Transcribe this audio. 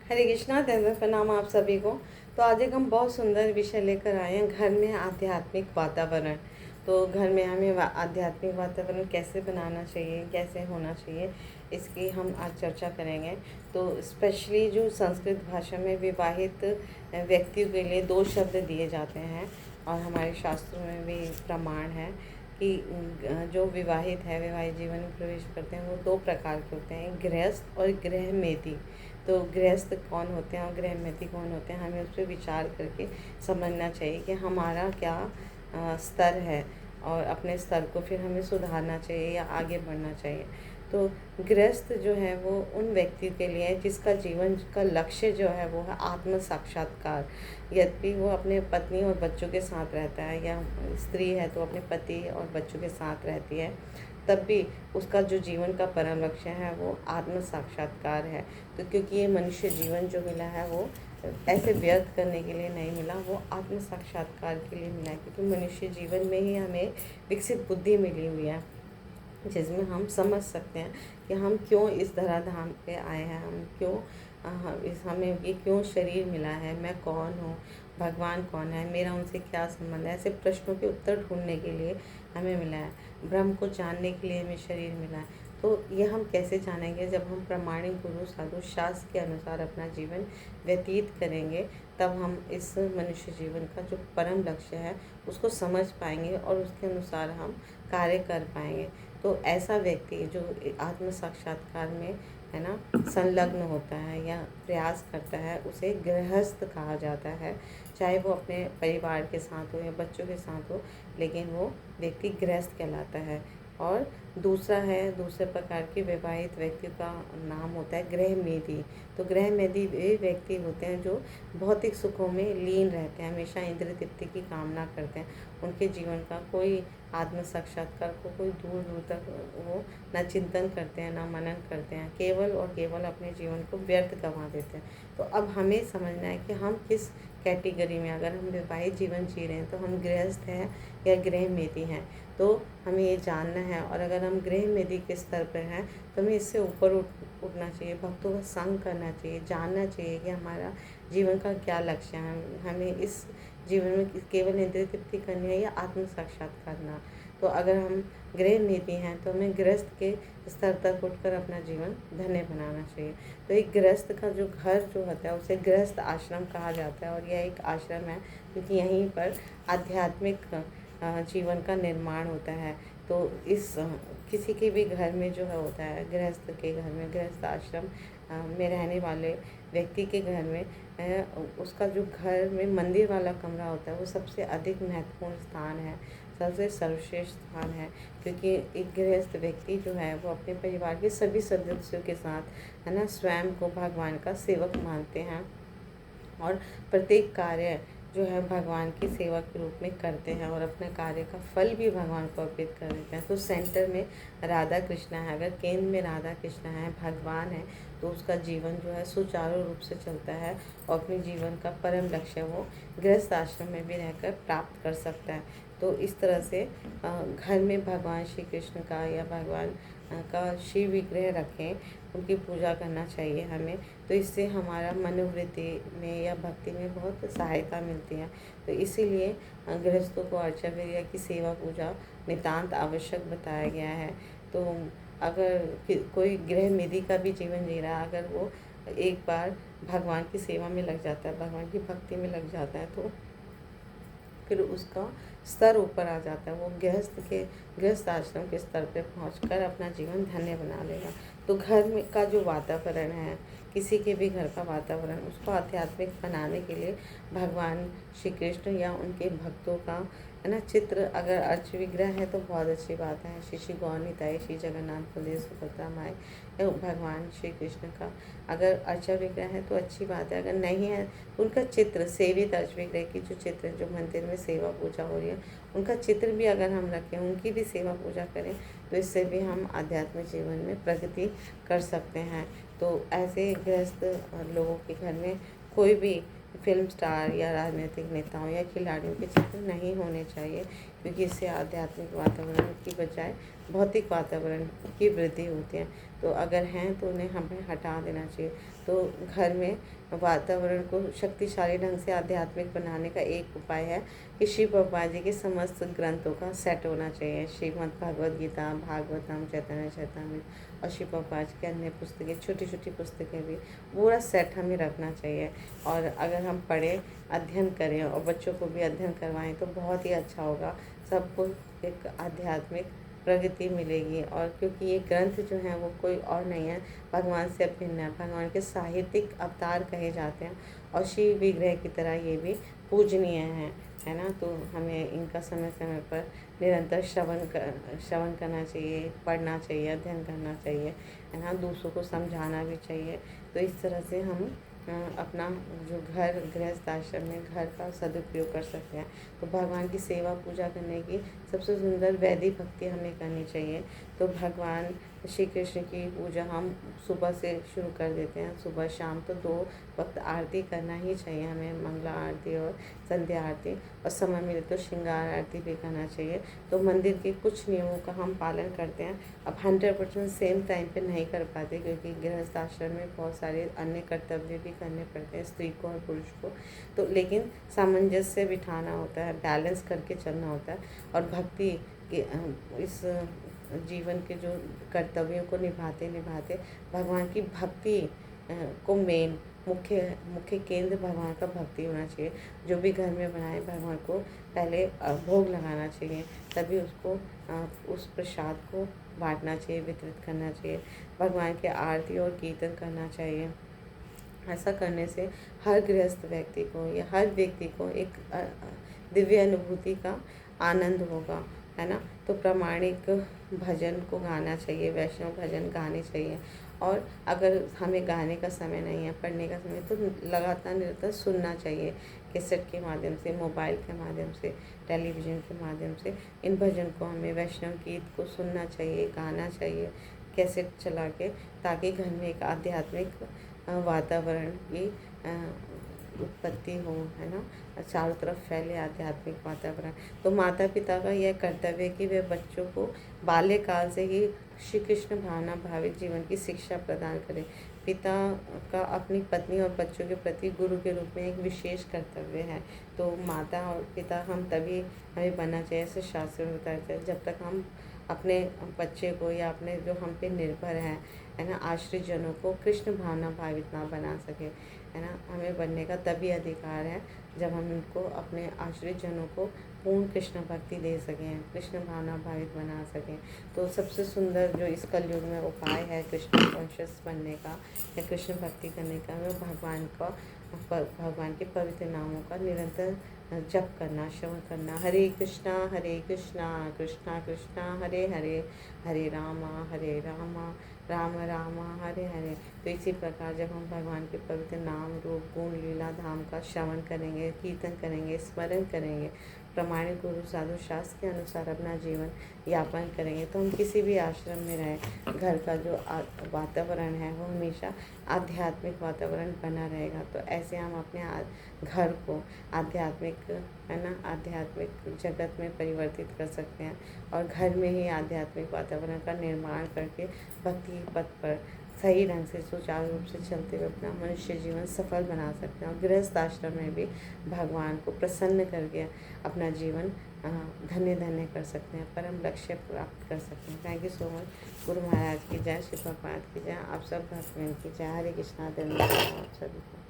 हरे कृष्णा, दैव प्रणाम आप सभी को। तो आज एक हम बहुत सुंदर विषय लेकर आए हैं, घर में आध्यात्मिक वातावरण। तो घर में हमें आध्यात्मिक वातावरण कैसे बनाना चाहिए, कैसे होना चाहिए, इसकी हम आज चर्चा करेंगे। तो स्पेशली जो संस्कृत भाषा में विवाहित व्यक्तियों के लिए दो शब्द दिए जाते हैं और हमारे शास्त्रों में भी प्रमाण है कि जो विवाहित है, वैवाहिक जीवन में प्रवेश करते हैं, वो दो प्रकार के होते हैं, गृहस्थ और गृहमेधी। तो गृहस्थ कौन होते हैं और गृहमेधी कौन होते हैं, हमें उस पर विचार करके समझना चाहिए कि हमारा क्या स्तर है और अपने स्तर को फिर हमें सुधारना चाहिए या आगे बढ़ना चाहिए। तो गृहस्थ जो है वो उन व्यक्ति के लिए है जिसका जीवन का लक्ष्य जो है वो है आत्म साक्षात्कार। यदि वो अपने पत्नी और बच्चों के साथ रहता है, या स्त्री है तो अपने पति और बच्चों के साथ रहती है, तब भी उसका जो जीवन का परम लक्ष्य है वो आत्म साक्षात्कार है। तो क्योंकि ये मनुष्य जीवन जो मिला है वो ऐसे व्यर्थ करने के लिए नहीं मिला, वो आत्म साक्षात्कार के लिए मिला है। क्योंकि मनुष्य जीवन में ही हमें विकसित बुद्धि मिली हुई है, जिसमें हम समझ सकते हैं कि हम क्यों इस धराधाम पे आए हैं, हम क्यों हमें ये क्यों शरीर मिला है, मैं कौन हूँ, भगवान कौन है, मेरा उनसे क्या संबंध है। ऐसे प्रश्नों के उत्तर ढूंढने के लिए हमें मिला है, ब्रह्म को जानने के लिए हमें शरीर मिला है। तो ये हम कैसे जानेंगे, जब हम प्रामाणिक गुरु साधु शास्त्र के अनुसार अपना जीवन व्यतीत करेंगे, तब हम इस मनुष्य जीवन का जो परम लक्ष्य है उसको समझ पाएंगे और उसके अनुसार हम कार्य कर पाएंगे। तो ऐसा व्यक्ति जो आत्म साक्षात्कार में है ना संलग्न होता है या प्रयास करता है, उसे गृहस्थ कहा जाता है। चाहे वो अपने परिवार के साथ हो या बच्चों के साथ हो, लेकिन वो व्यक्ति गृहस्थ कहलाता है। और दूसरे प्रकार के विवाहित व्यक्ति का नाम होता है गृहमेधी। तो गृहमेधी वे व्यक्ति होते हैं जो भौतिक सुखों में लीन रहते हैं, हमेशा इंद्रिय तृप्ति की कामना करते हैं। उनके जीवन का कोई आत्म साक्षात्कार को कोई दूर दूर तक वो ना चिंतन करते हैं, ना मनन करते हैं, केवल और केवल अपने जीवन को व्यर्थ गंवा देते हैं। तो अब हमें समझना है कि हम किस कैटेगरी में, अगर हम वैवाहिक जीवन जी रहे हैं तो हम गृहस्थ हैं या गृहमेधी हैं। तो हमें ये जानना है, और अगर हम गृहमेधी के स्तर पर हैं तो हमें इससे ऊपर उठना चाहिए, भक्तों का संग करना चाहिए, जानना चाहिए कि हमारा जीवन का क्या लक्ष्य है, हमें इस जीवन में केवल इंद्रिय तृप्ति करनी है या आत्म साक्षात्कार करना। तो अगर हम गृहमेधी हैं तो हमें गृहस्थ के स्तर तक उठकर अपना जीवन धन्य बनाना चाहिए। तो एक गृहस्थ का जो घर जो होता है उसे गृहस्थ आश्रम कहा जाता है, और यह एक आश्रम है क्योंकि यहीं पर आध्यात्मिक जीवन का निर्माण होता है। तो इस किसी के भी घर में जो है होता है, गृहस्थ के घर में, गृहस्थ आश्रम में रहने वाले व्यक्ति के घर में उसका जो घर में मंदिर वाला कमरा होता है वो सबसे अधिक महत्वपूर्ण स्थान है, सबसे सर्वश्रेष्ठ स्थान है। क्योंकि एक गृहस्थ व्यक्ति जो है वो अपने परिवार के सभी सदस्यों के साथ है ना स्वयं को भगवान का सेवक मानते हैं, और प्रत्येक कार्य जो है भगवान की सेवा के रूप में करते हैं, और अपने कार्य का फल भी भगवान को अर्पित कर देते हैं। तो सेंटर में राधा कृष्ण है, अगर केंद्र में राधा कृष्ण है, भगवान है, तो उसका जीवन जो है सुचारू रूप से चलता है और अपने जीवन का परम लक्ष्य वो गृहस्थ आश्रम में भी रहकर प्राप्त कर सकता है। तो इस तरह से घर में भगवान श्री कृष्ण का या भगवान का शिव विग्रह रखें, उनकी पूजा करना चाहिए हमें। तो इससे हमारा मनोवृत्ति में या भक्ति में बहुत सहायता मिलती है। तो इसीलिए गृहस्थों को अर्चा विग्रह की सेवा पूजा नितांत आवश्यक बताया गया है। तो अगर कोई गृहमेधी का भी जीवन जी रहा है, अगर वो एक बार भगवान की सेवा में लग जाता है, भगवान की भक्ति में लग जाता है, तो फिर उसका स्तर ऊपर आ जाता है, वो गृहस्थ आश्रम के स्तर पे पहुंचकर अपना जीवन धन्य बना लेगा। तो घर में का जो वातावरण है, किसी के भी घर का वातावरण, उसको आध्यात्मिक बनाने के लिए भगवान श्री कृष्ण या उनके भक्तों का है ना चित्र अगर अर्च विग्रह है तो बहुत अच्छी बात है। श्री श्री गौर निताई, श्री जगन्नाथ बलदेव सुभद्रा माई, भगवान श्री कृष्ण का अगर अर्चा विग्रह है तो अच्छी बात है। अगर नहीं है तो उनका चित्र, सेवित अर्च विग्रह की जो चित्र जो मंदिर में सेवा पूजा हो रही है, उनका चित्र भी अगर हम रखें, उनकी भी सेवा पूजा करें, तो इससे भी हम आध्यात्मिक जीवन में प्रगति कर सकते हैं। तो ऐसे गृहस्थ लोगों के घर में कोई भी फिल्म स्टार या राजनीतिक नेताओं या खिलाड़ियों के चित्र नहीं होने चाहिए, क्योंकि इससे आध्यात्मिक वातावरण की बजाय भौतिक वातावरण की वृद्धि होती है। तो अगर हैं तो उन्हें हमें हटा देना चाहिए। तो घर में वातावरण को शक्तिशाली ढंग से आध्यात्मिक बनाने का एक उपाय है कि शिव बाबा जी के समस्त ग्रंथों का सेट होना चाहिए। श्रीमद् भगवद गीता, भागवतम, चैतन्य चरितामृत और शिव बाबा जी के अन्य पुस्तकें, छोटी छोटी पुस्तकें भी पूरा सेट हमें रखना चाहिए। और अगर हम पढ़ें, अध्ययन करें और बच्चों को भी अध्ययन करवाएं तो बहुत ही अच्छा होगा। सबको एक आध्यात्मिक प्रगति मिलेगी। और क्योंकि ये ग्रंथ जो हैं वो कोई और नहीं है, भगवान से अभिन्न है, भगवान के साहित्यिक अवतार कहे जाते हैं और शिव विग्रह की तरह ये भी पूजनीय हैं, है ना। तो हमें इनका समय समय पर निरंतर श्रवण करना चाहिए, पढ़ना चाहिए, अध्ययन करना चाहिए, है ना। दूसरों को समझाना भी चाहिए। तो इस तरह से हम अपना जो घर गृहस्थ आश्रम में घर का सदुपयोग कर सकते हैं। तो भगवान की सेवा पूजा करने की सबसे सुंदर वैदिक भक्ति हमें करनी चाहिए। तो भगवान श्री कृष्ण की पूजा हम सुबह से शुरू कर देते हैं, सुबह शाम। तो 2 वक्त आरती करना ही चाहिए हमें, मंगला आरती और संध्या आरती। और समय मिले तो श्रृंगार आरती भी करना चाहिए। तो मंदिर के कुछ नियमों का हम पालन करते हैं। अब 100% सेम टाइम पे नहीं कर पाते, क्योंकि गृहस्थ आश्रम में बहुत सारे अन्य कर्तव्य भी करने पड़ते हैं स्त्री को और पुरुष को। तो लेकिन सामंजस्य बिठाना होता है, बैलेंस करके चलना होता है। और भक्ति के इस जीवन के जो कर्तव्यों को निभाते निभाते भगवान की भक्ति को मुख्य केंद्र भगवान का भक्ति होना चाहिए। जो भी घर में बनाए भगवान को पहले भोग लगाना चाहिए, तभी उसको उस प्रसाद को बांटना चाहिए, वितरित करना चाहिए। भगवान के आरती और कीर्तन करना चाहिए। ऐसा करने से हर गृहस्थ व्यक्ति को या हर व्यक्ति को एक दिव्य अनुभूति का आनंद होगा, है ना। तो प्रामाणिक भजन को गाना चाहिए, वैष्णव भजन गाने चाहिए। और अगर हमें गाने का समय नहीं है, पढ़ने का समय, तो लगातार निरंतर सुनना चाहिए। कैसेट के माध्यम से, मोबाइल के माध्यम से, टेलीविज़न के माध्यम से इन भजन को, हमें वैष्णव गीत को सुनना चाहिए, गाना चाहिए कैसेट चला के, ताकि घर में एक आध्यात्मिक वातावरण की उत्पत्ति हो, है ना। चारों तरफ फैले आध्यात्मिक वातावरण। तो माता पिता का यह कर्तव्य है कि वे बच्चों को बाल्यकाल से ही श्री कृष्ण भावना भावित जीवन की शिक्षा प्रदान करें। पिता का अपनी पत्नी और बच्चों के प्रति गुरु के रूप में एक विशेष कर्तव्य है। तो माता और पिता हम तभी हमें बनना चाहिए, ऐसे शास्त्र में बताया जाता है, जब तक हम अपने बच्चे को या अपने जो हम पे निर्भर हैं, है ना, आश्रित जनों को कृष्ण भावना भावित ना बना सके, है ना। हमें बनने का तभी अधिकार है जब हम इनको, अपने आश्रित जनों को पूर्ण कृष्ण भक्ति दे सकें, कृष्ण भावना भावित बना सकें। तो सबसे सुंदर जो इस कलयुग में उपाय है कृष्ण कॉन्शियस बनने का या कृष्ण भक्ति करने का, वो भगवान के पवित्र नामों का निरंतर जप करना, श्रवण करना। हरे कृष्णा कृष्णा कृष्णा हरे हरे, हरे रामा राम राम हरे हरे। तो इसी प्रकार जब हम भगवान के पवित्र नाम, रूप, गुण, लीला, धाम का श्रवण करेंगे, कीर्तन करेंगे, स्मरण करेंगे, प्रमाणिक गुरु साधु शास्त्र के अनुसार अपना जीवन यापन करेंगे, तो हम किसी भी आश्रम में रहें, घर का जो वातावरण है वो हमेशा आध्यात्मिक वातावरण बना रहेगा। तो ऐसे हम अपने घर को आध्यात्मिक, है ना, आध्यात्मिक जगत में परिवर्तित कर सकते हैं। और घर में ही आध्यात्मिक वातावरण का निर्माण करके भक्ति पथ पर सही ढंग से सुचारू रूप से चलते हुए अपना मनुष्य जीवन सफल बना सकते हैं। और गृहस्थ आश्रम में भी भगवान को प्रसन्न करके अपना जीवन धन्य कर सकते हैं, परम लक्ष्य प्राप्त कर सकते हैं। Thank you so much. Guru Maharaj की जय, श्री प्रभुपाद की जय, आप सब भक्तों की जय। हरे कृष्णा। धन्यवाद आप सभी को।